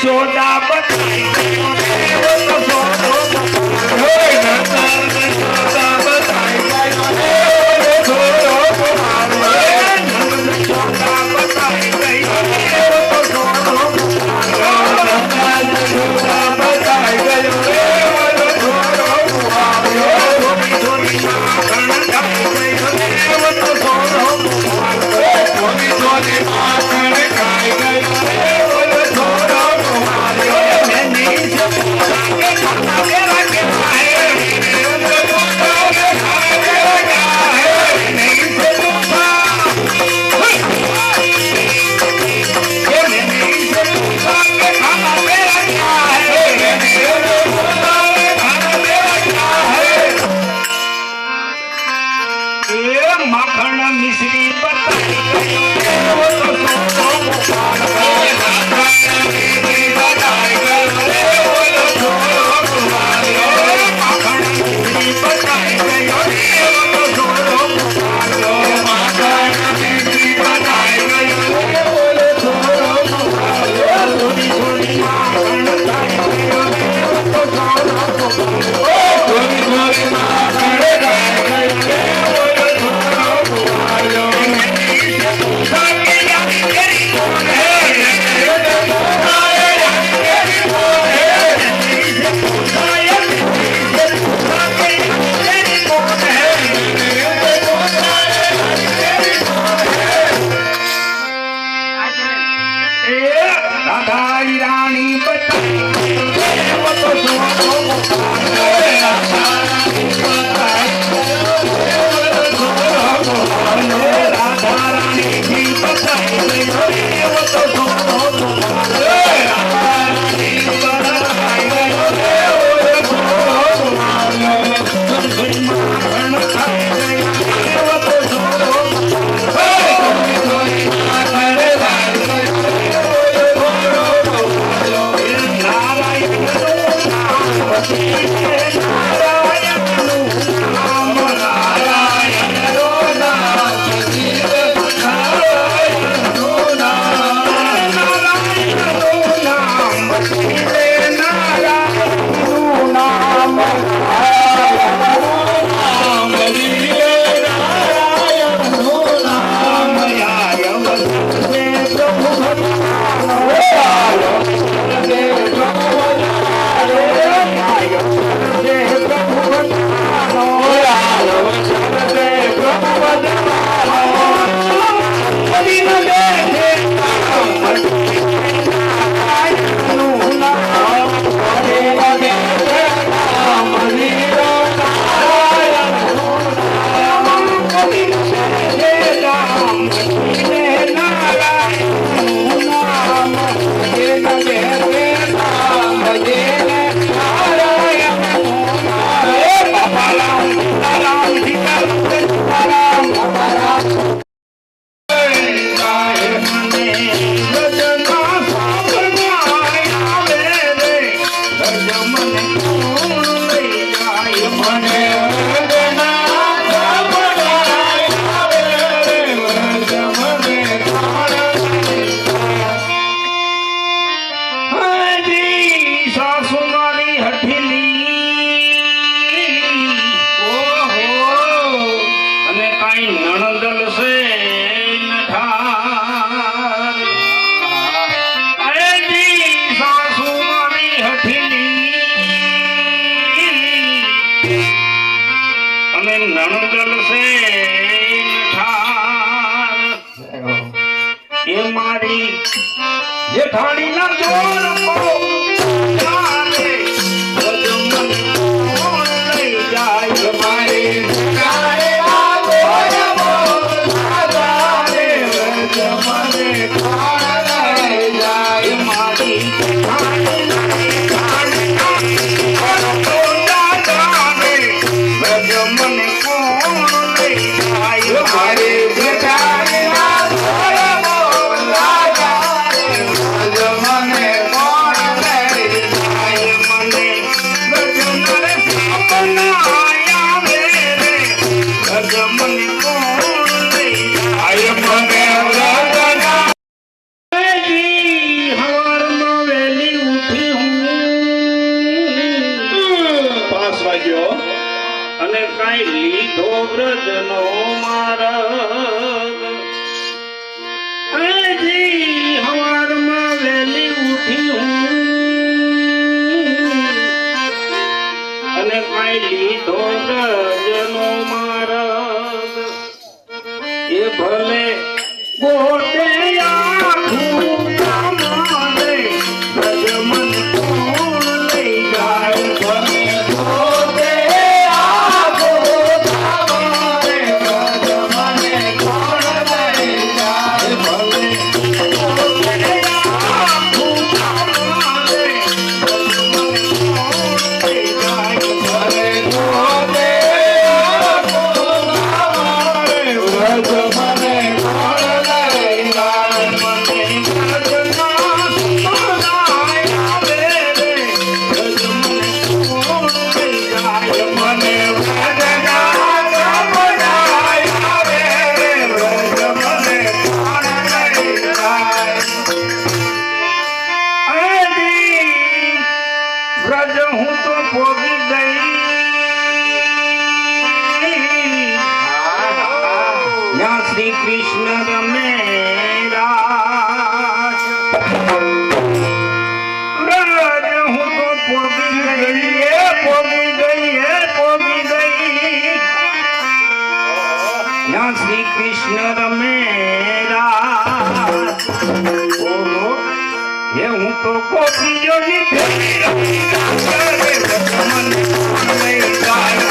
छोटा बताई नणदल से ये मारी जेठानी ना जोर को जाने मन ले जाए हमारे મને કોણ લઈ જાય મારે જેઠાણીના ધોળ બોલાયા રે વ્રજ મને કોણ લઈ જાય મને ગજનર સપના આવે રે ગજ મને કોણ લઈ જાય મને વ્રજના હવારમાં વહેલી ઉઠી હું 5 વાગ્યો અને કાંઈ લીધો વ્રજનો માર્ગ હજી હવારમાં વહેલી ઉઠી હું અને કાંઈ લીધો વ્રજનો માર્ગ એ ભલે ગોટે આખું કામાને વ્રજ મન કોણ લઈ જાય મને ધોતે આખો ધામારે વ્રજ મને કોણ લઈ જાય ભલે ગોટે આખું કામાને વ્રજ મન કોણ લઈ જાય મને ધોતે આખો ધામારે વ્રજ મને કોણ લઈ જાય મને વ્રજના સપનાય આવે રે વ્રજ મને કોણ લઈ જાય વ્રજ હું તો ભોગી ગઈ ત્યાં શ્રી કૃષ્ણ રમે રાસ વ્રજ હું તો ભોગી ગઈ ભોગી ગઈ ભોગી ગઈ ત્યાં શ્રી કૃષ્ણ રમે રાસ ઓહો હે હું તો કોપી જોઈ ફેરી રમી રાસ રે મને કોણ લઈ જાય